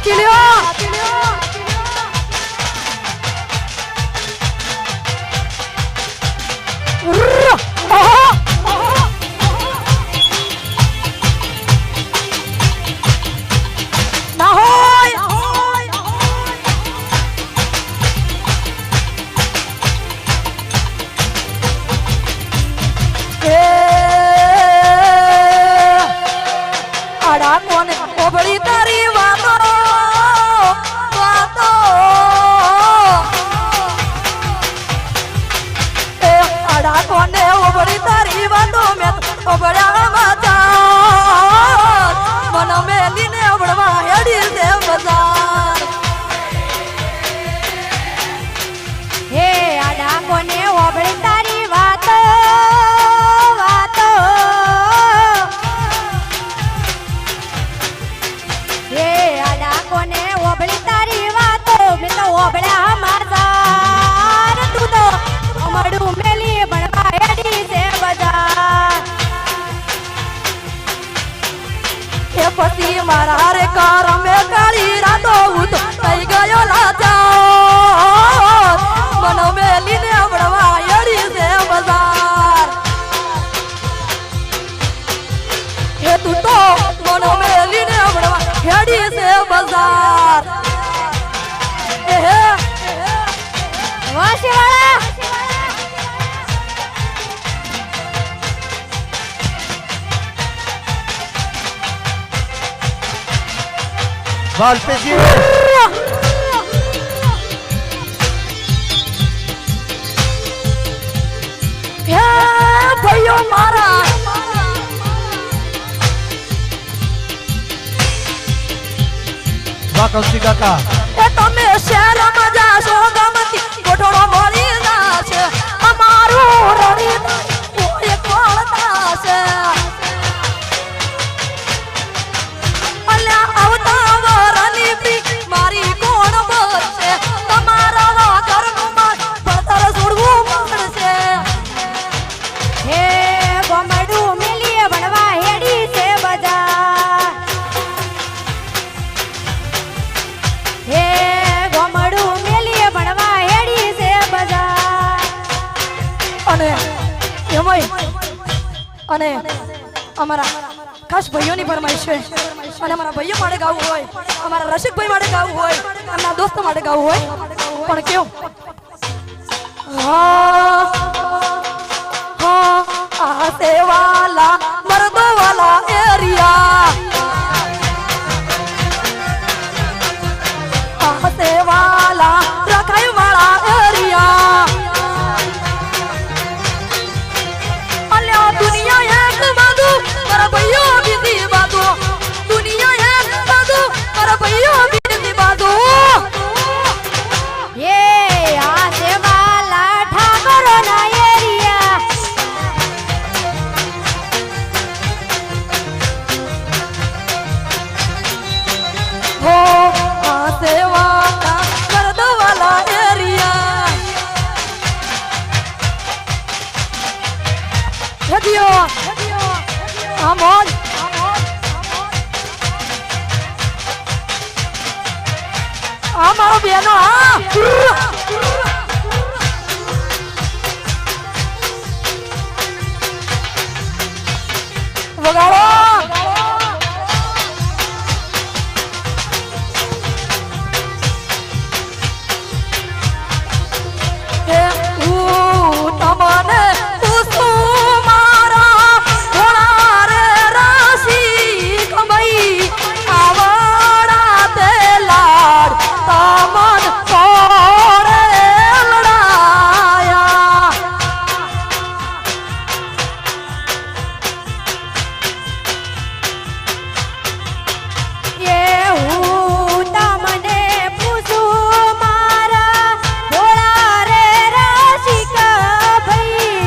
રાખી લ્યો પછી મારા રે કાર મે કાળી રાતો ઉતો થઈ ગયો લાચાર મનો મેલીને અવળવા યડી છે બજાર એ તું તો મનો મેલીને અવળવા યડી છે બજાર એ હે વાશીવાળા વાલ पे जी ભાઈઓ મારા વાહ કૌશિક કાકા એ તમે શહેરમાં જાશો ગમતી ગોઠોડો મળી જાશે અમારું રડી કોઈ કોળતા છે અલ્યા આવતા વરની પી મારી કોણ બચશે તમારા ઘરનું માર પથર છોડવું પડશે હે ગમડું મિલીએ ભણવા હેડી છે બજાર હે ગમડું મિલીએ ભણવા હેડી છે બજાર અને એમય અને અમારા ખાસ ભાઈઓની ફરમાઈશ છે અને અમારા ભાઈઓ માટે ગાવું હોય અમારા રસિકભાઈ માટે ગાવું હોય અમારા દોસ્તો માટે ગાવું હોય પણ કેવું આ સેવાલા મર્દવાલા એરિયા આ સેવાલા રખાઈ વાળા એરિયા અલ્યા દુનિયા એક બાજુ મારા ભાઈઓ બીજી બાજુ દુનિયા એક બાજુ મારા ભાઈઓ બીજી બાજુ એ આ સેવાલા ઠાકોરના એરિયા હો આ સેવાલા મર્દવાલા એરિયા હેડિયો આમોલ આ મારો બેનો હા